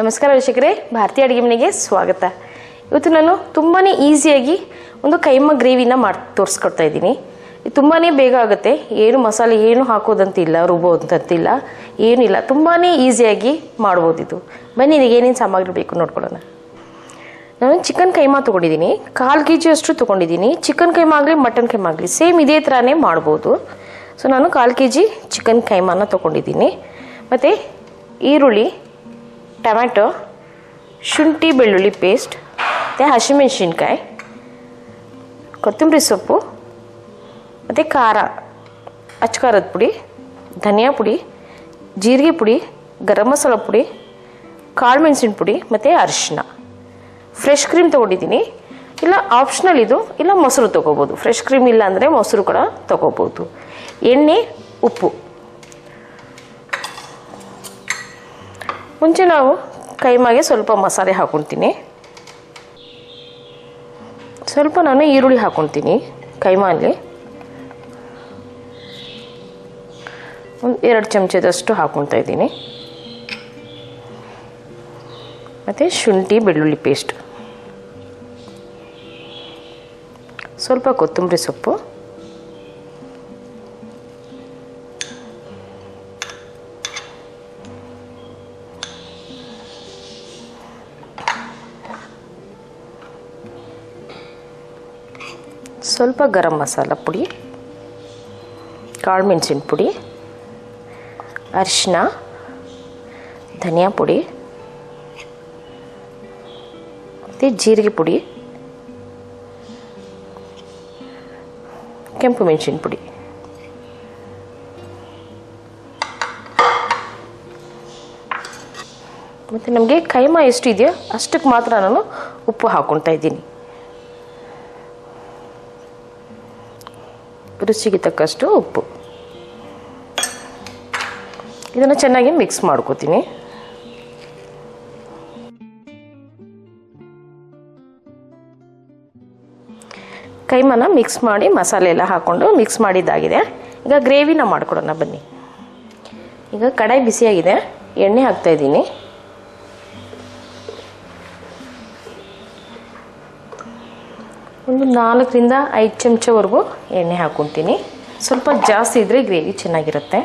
ನಮಸ್ಕಾರ ವೀಕ್ಷಕರೇ, ಭಾರತೀಯ ಅಡುಗೆ ಮನೆಗೆ ಸ್ವಾಗತ. ಇವತ್ತು ನಾನು ತುಂಬಾ ಈಸಿಯಾಗಿ ಒಂದು ಕೈಮಾ ಗ್ರೇವಿನ ಮಾಡಿ ತೋರಿಸ್ಕೊಡ್ತಾ ಇದ್ದೀನಿ. ಇದು ತುಂಬಾ ಬೇಗ ಆಗುತ್ತೆ. ಏನು ಮಸಾಲೆ ಏನು ಹಾಕೋದಂತಿಲ್ಲ, ರುಬ್ಬೋದಂತಿಲ್ಲ, ಏನಿಲ್ಲ. ತುಂಬಾ ಈಸಿಯಾಗಿ ಮಾಡ್ಬೋದು ಇದು. ಬನ್ನಿ, ಇದಕ್ಕೆ ಏನೇನು ಸಾಮಗ್ರಿ ಬೇಕು ನೋಡ್ಕೊಳ್ಳೋಣ. ನಾನು ಚಿಕನ್ ಕೈಮಾ ತೊಗೊಂಡಿದ್ದೀನಿ. 1/4 kg ಅಷ್ಟು ತೊಗೊಂಡಿದ್ದೀನಿ. ಚಿಕನ್ ಕೈಮಾ ಆಗಲಿ ಮಟನ್ ಕೈಮಾ ಆಗಲಿ ಸೇಮ್ ಇದೇ ಥರನೇ ಮಾಡ್ಬೋದು. ಸೊ ನಾನು 1/4 kg ಚಿಕನ್ ಕೈಮಾನ ತೊಗೊಂಡಿದ್ದೀನಿ. ಮತ್ತು ಈರುಳ್ಳಿ, ಟೊಮ್ಯಾಟೊ, ಶುಂಠಿ ಬೆಳ್ಳುಳ್ಳಿ ಪೇಸ್ಟ್, ಮತ್ತು ಹಸಿಮೆಣಸಿನ್ಕಾಯಿ, ಕೊತ್ತಂಬರಿ ಸೊಪ್ಪು, ಮತ್ತು ಖಾರ, ಅಚ್ಚಕಾರದ ಪುಡಿ, ಧನಿಯಾ ಪುಡಿ, ಜೀರಿಗೆ ಪುಡಿ, ಗರಂ ಮಸಾಲ ಪುಡಿ, ಕಾಳು ಮೆಣಸಿನ ಪುಡಿ, ಮತ್ತು ಅರಿಶಿನ. ಫ್ರೆಶ್ ಕ್ರೀಮ್ ತೊಗೊಂಡಿದ್ದೀನಿ. ಇಲ್ಲ ಆಪ್ಷನಲ್ ಇದು, ಇಲ್ಲ ಮೊಸರು ತೊಗೋಬೋದು. ಫ್ರೆಶ್ ಕ್ರೀಮ್ ಇಲ್ಲ ಅಂದರೆ ಮೊಸರು ಕೂಡ ತೊಗೋಬೋದು. ಎಣ್ಣೆ, ಉಪ್ಪು. ಮುಂಚೆ ನಾವು ಕೈಮಾಗೆ ಸ್ವಲ್ಪ ಮಸಾಲೆ ಹಾಕ್ಕೊಳ್ತೀನಿ. ಸ್ವಲ್ಪ ನಾನು ಈರುಳ್ಳಿ ಹಾಕ್ಕೊಳ್ತೀನಿ ಕೈಮಾಲಿ. ಒಂದು 2 ಚಮಚದಷ್ಟು ಹಾಕ್ಕೊಳ್ತಾ ಇದ್ದೀನಿ. ಮತ್ತು ಶುಂಠಿ ಬೆಳ್ಳುಳ್ಳಿ ಪೇಸ್ಟ್, ಸ್ವಲ್ಪ ಕೊತ್ತಂಬರಿ ಸೊಪ್ಪು, ಸ್ವಲ್ಪ ಗರಂ ಮಸಾಲ ಪುಡಿ, ಕಾಳು ಮೆಣಸಿನ ಪುಡಿ, ಅರಿಶಿನ, ಧನಿಯಾ ಪುಡಿ, ಮತ್ತು ಜೀರಿಗೆ ಪುಡಿ, ಕೆಂಪು ಮೆಣಸಿನ ಪುಡಿ. ಮತ್ತು ನಮಗೆ ಕೈಮಾ ಎಷ್ಟು ಇದೆಯೋ ಅಷ್ಟಕ್ಕೆ ಮಾತ್ರ ನಾನು ಉಪ್ಪು ಹಾಕ್ಕೊಳ್ತಾ ಇದ್ದೀನಿ. ರುಚಿಗೆ ತಕ್ಕಷ್ಟು ಉಪ್ಪು. ಇದನ್ನು ಚೆನ್ನಾಗಿ ಮಿಕ್ಸ್ ಮಾಡ್ಕೋತೀನಿ. ಕೈಮಾನ ಮಿಕ್ಸ್ ಮಾಡಿ ಮಸಾಲೆ ಎಲ್ಲ ಹಾಕ್ಕೊಂಡು ಮಿಕ್ಸ್ ಮಾಡಿದ್ದಾಗಿದೆ. ಈಗ ಗ್ರೇವಿನ ಮಾಡ್ಕೊಡೋಣ ಬನ್ನಿ. ಈಗ ಕಡಾಯಿ ಬಿಸಿಯಾಗಿದೆ, ಎಣ್ಣೆ ಹಾಕ್ತಾಯಿದ್ದೀನಿ. ಒಂದು 4 ರಿಂದ 5 ಚಮಚವರೆಗೂ ಎಣ್ಣೆ ಹಾಕ್ಕೊತೀನಿ. ಸ್ವಲ್ಪ ಜಾಸ್ತಿ ಇದ್ದರೆ ಗ್ರೇವಿ ಚೆನ್ನಾಗಿರುತ್ತೆ.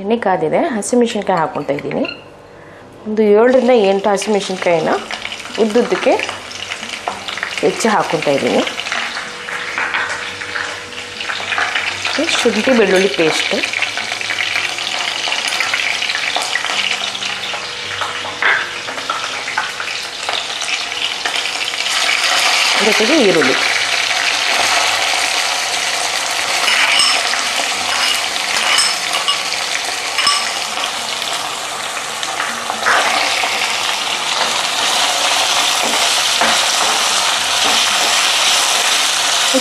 ಎಣ್ಣೆ ಕಾದಿದೆ. ಹಸಿಮೆಣಸಿನ್ಕಾಯಿ ಹಾಕ್ಕೊತಾ ಇದ್ದೀನಿ. ಒಂದು 7 ರಿಂದ 8 ಹಸಿಮೆಣಸಿನ್ಕಾಯಿನ ಉದ್ದುದ್ದಕ್ಕೆ ಹೆಚ್ಚಿ ಹಾಕ್ಕೊತಾ ಇದ್ದೀನಿ. ಶುಂಠಿ ಬೆಳ್ಳುಳ್ಳಿ ಪೇಸ್ಟ್, ಜೊತೆಗೆ ಈರುಳ್ಳಿ.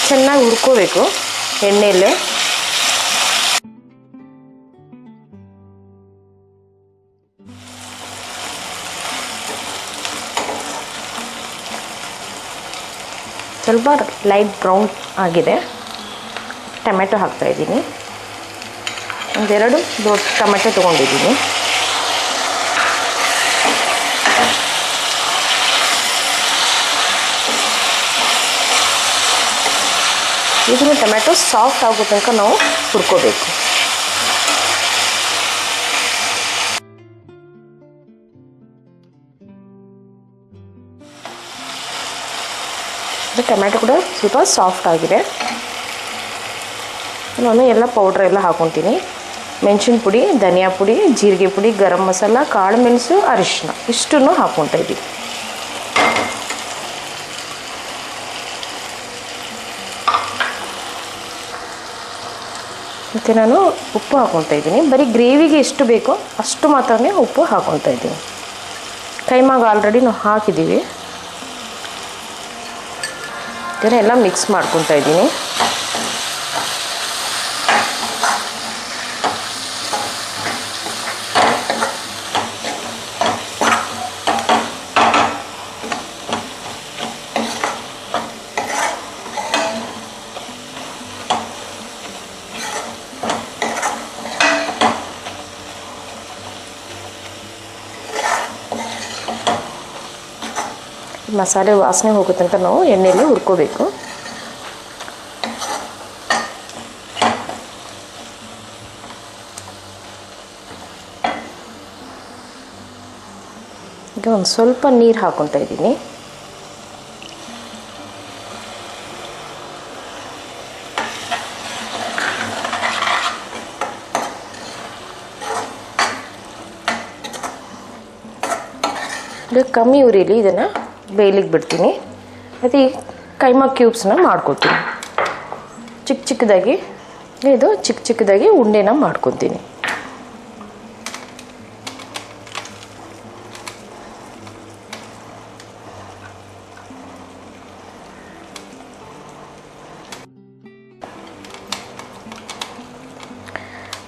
ಚೆನ್ನಾಗಿ ಹುರ್ಕೋಬೇಕು ಎಣ್ಣೆಯಲ್ಲೇ. ಸ್ವಲ್ಪ ಲೈಟ್ ಬ್ರೌನ್ ಆಗಿದೆ. ಟೊಮೆಟೊ ಹಾಕ್ತಾಯಿದ್ದೀನಿ. 1-2 ದೊಡ್ಡ ಟೊಮೆಟೊ ತೊಗೊಂಡಿದ್ದೀನಿ. ಇದನ್ನು ಟೊಮೆಟೊ ಸಾಫ್ಟ್ ಆಗೋ ತನಕ ನಾವು ಹುರ್ಕೋಬೇಕು. ಟೊಮೆಟೊ ಕೂಡ ಸ್ವಲ್ಪ ಸಾಫ್ಟ್ ಆಗಿದೆ. ನಾನು ಎಲ್ಲ ಪೌಡ್ರ್ ಎಲ್ಲ ಹಾಕ್ಕೊತೀನಿ. ಮೆಣಸಿನ ಪುಡಿ, ಧನಿಯಾ ಪುಡಿ, ಜೀರಿಗೆ ಪುಡಿ, ಗರಂ ಮಸಾಲ, ಕಾಳು ಮೆಣಸು, ಅರಿಶಿನ ಇಷ್ಟನ್ನು ಹಾಕ್ಕೊತಾ ಇದ್ದೀನಿ. ಮತ್ತು ನಾನು ಉಪ್ಪು ಹಾಕ್ಕೊತಾ ಇದ್ದೀನಿ. ಬರೀ ಗ್ರೇವಿಗೆ ಎಷ್ಟು ಬೇಕೋ ಅಷ್ಟು ಮಾತ್ರನೇ ಉಪ್ಪು ಹಾಕ್ಕೊತಾ ಇದ್ದೀನಿ. ಕೈಮಾಗ ಆಲ್ರೆಡಿ ನಾವು ಹಾಕಿದ್ದೀವಿ. ಇದನ್ನೆಲ್ಲ ಮಿಕ್ಸ್ ಮಾಡ್ಕೊತಾ ಇದ್ದೀನಿ. ಮಸಾಲೆ ವಾಸನೆ ಹೋಗೋ ತನಕ ನಾವು ಎಣ್ಣೆಯಲ್ಲಿ ಹುರ್ಕೋಬೇಕು. ಈಗ ಒಂದು ಸ್ವಲ್ಪ ನೀರು ಹಾಕ್ಕೊತಾ ಇದ್ದೀನಿ. ಈಗ ಕಮ್ಮಿ ಉರಿಲಿ ಇದನ್ನು ಬೇಯಲಿಕ್ಕೆ ಬಿಡ್ತೀನಿ. ಮತ್ತು ಈ ಕೈಮಾ ಕ್ಯೂಬ್ಸ್ನ ಮಾಡ್ಕೊತೀನಿ. ಚಿಕ್ಕ ಚಿಕ್ಕದಾಗಿ ಇದು ಚಿಕ್ಕ ಚಿಕ್ಕದಾಗಿ ಉಂಡೆನ ಮಾಡ್ಕೊತೀನಿ.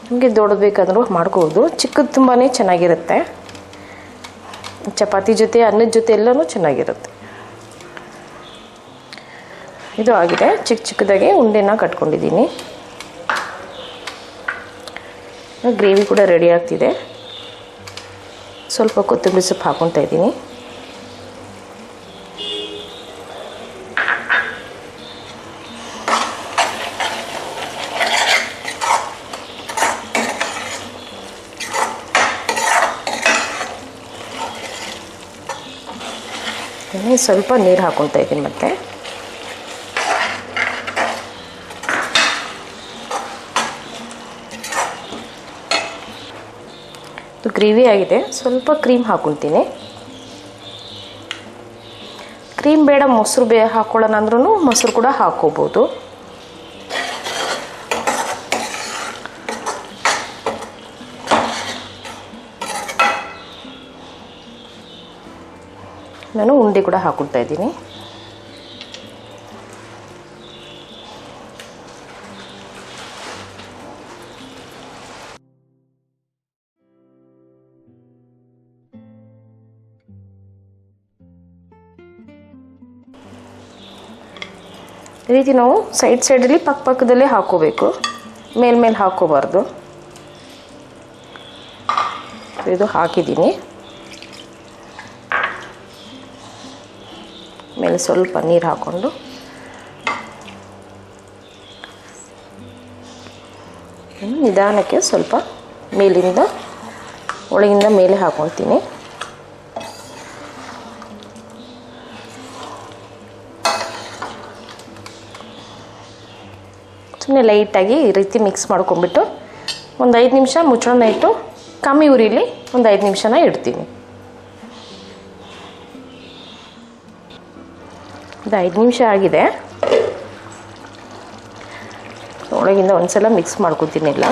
ನಿಮಗೆ ದೊಡ್ಡದು ಬೇಕಾದರೂ ಮಾಡ್ಕೋಬೋದು. ಚಿಕ್ಕದು ತುಂಬಾ ಚೆನ್ನಾಗಿರುತ್ತೆ. ಚಪಾತಿ ಜೊತೆ ಅನ್ನದ ಜೊತೆ ಎಲ್ಲನೂ ಚೆನ್ನಾಗಿರುತ್ತೆ. ಇದು ಆಗಿದೆ. ಚಿಕ್ಕ ಚಿಕ್ಕದಾಗಿ ಉಂಡೆನ ಕಟ್ಕೊಂಡಿದ್ದೀನಿ. ಗ್ರೇವಿ ಕೂಡ ರೆಡಿ ಆಗ್ತಿದೆ. ಸ್ವಲ್ಪ ಕೊತ್ತಂಬರಿ ಸೊಪ್ಪು ಹಾಕ್ಕೊತಾ ಇದ್ದೀನಿ. ಸ್ವಲ್ಪ ನೀರು ಹಾಕ್ಕೊತಾ ಇದ್ದೀನಿ. ಮತ್ತೆ ಇದು ಗ್ರೇವಿ ಆಗಿದೆ. ಸ್ವಲ್ಪ ಕ್ರೀಮ್ ಹಾಕ್ಕೊತೀನಿ. ಕ್ರೀಮ್ ಬೇಡ ಮೊಸರು ಹಾಕ್ಕೊಳ್ಳೋಣ ಅಂದ್ರೂ ಮೊಸರು ಕೂಡ ಹಾಕ್ಕೋಬೋದು. ನಾನು ಉಂಡೆ ಕೂಡ ಹಾಕ್ಕೊಳ್ತಾ ಇದ್ದೀನಿ. ಈ ರೀತಿ ನಾವು ಸೈಡಲ್ಲಿ ಪಕ್ಕದಲ್ಲೇ ಹಾಕೋಬೇಕು, ಮೇಲ್ಮೇಲೆ ಹಾಕೋಬಾರ್ದು. ಇದು ಹಾಕಿದ್ದೀನಿ. ಮೇಲೆ ಸ್ವಲ್ಪ ನೀರು ಹಾಕ್ಕೊಂಡು ನಿಧಾನಕ್ಕೆ ಸ್ವಲ್ಪ ಮೇಲಿಂದ ಒಳಗಿಂದ ಮೇಲೆ ಹಾಕ್ಕೊಳ್ತೀನಿ. ಸುಮ್ಮನೆ ಲೈಟಾಗಿ ಈ ರೀತಿ ಮಿಕ್ಸ್ ಮಾಡ್ಕೊಂಡ್ಬಿಟ್ಟು ಒಂದು 5 ನಿಮಿಷ ಮುಚ್ಚಳನ ಇಟ್ಟು ಕಮ್ಮಿ ಉರಿಲಿ ಒಂದು 5 ನಿಮಿಷನ ಇಡ್ತೀನಿ. ಇದು 5 ನಿಮಿಷ ಆಗಿದೆ. ಒಳಗಿಂದ ಒಂದ್ಸಲ ಮಿಕ್ಸ್ ಮಾಡ್ಕೊತೀನಿಲ್ಲ.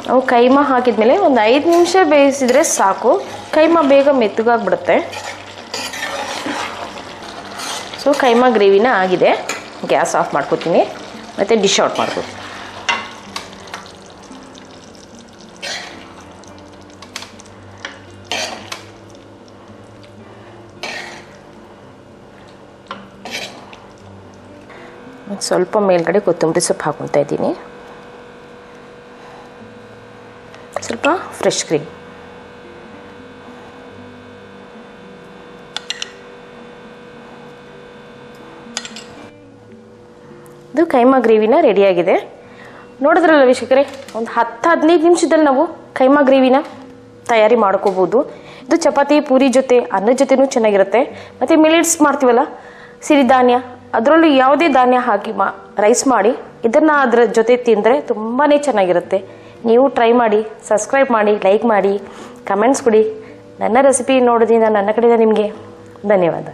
ನಾವು ಕೈಮಾ ಹಾಕಿದ್ಮೇಲೆ ಒಂದು 5 ನಿಮಿಷ ಬೇಯಿಸಿದರೆ ಸಾಕು. ಕೈಮಾ ಬೇಗ ಮೆತ್ತಗಾಗ್ಬಿಡುತ್ತೆ. ಸೊ ಕೈಮಾ ಗ್ರೇವಿನ ಆಗಿದೆ. ಗ್ಯಾಸ್ ಆಫ್ ಮಾಡ್ಕೊತೀನಿ ಮತ್ತು ಡಿಶ್ ಔಟ್ ಮಾಡ್ಕೊತೀನಿ. ಸ್ವಲ್ಪ ಮೇಲ್ಗಡೆ ಕೊತ್ತಂಬರಿ ಸೊಪ್ಪು ಹಾಕ್ಕೊತಾ ಇದ್ದೀನಿ. ಸ್ವಲ್ಪ ಫ್ರೆಶ್ ಕ್ರೀಮ್. ಇದು ಕೈಮಾ ಗ್ರೇವಿನ ರೆಡಿಯಾಗಿದೆ. ನೋಡಿದ್ರಲ್ಲ ವೀಕ್ಷಕರೇ, ಒಂದು 10-15 ನಿಮಿಷದಲ್ಲಿ ನಾವು ಕೈಮಾ ಗ್ರೇವಿನ ತಯಾರಿ ಮಾಡ್ಕೋಬೋದು. ಇದು ಚಪಾತಿ ಪೂರಿ ಜೊತೆ ಅನ್ನದ ಜೊತೆನೂ ಚೆನ್ನಾಗಿರುತ್ತೆ. ಮತ್ತು ಮಿಲೆಟ್ಸ್ ಮಾಡ್ತೀವಲ್ಲ ಸಿರಿಧಾನ್ಯ, ಅದರಲ್ಲೂ ಯಾವುದೇ ಧಾನ್ಯ ಹಾಕಿ ರೈಸ್ ಮಾಡಿ ಇದನ್ನು ಅದರ ಜೊತೆ ತಿಂದರೆ ತುಂಬಾ ಚೆನ್ನಾಗಿರುತ್ತೆ. ನೀವು ಟ್ರೈ ಮಾಡಿ, ಸಬ್ಸ್ಕ್ರೈಬ್ ಮಾಡಿ, ಲೈಕ್ ಮಾಡಿ, ಕಮೆಂಟ್ಸ್ ಕೊಡಿ. ನನ್ನ ರೆಸಿಪಿ ನೋಡೋದ್ರಿಂದ ನನ್ನ ಕಡೆಯಿಂದ ನಿಮಗೆ ಧನ್ಯವಾದ.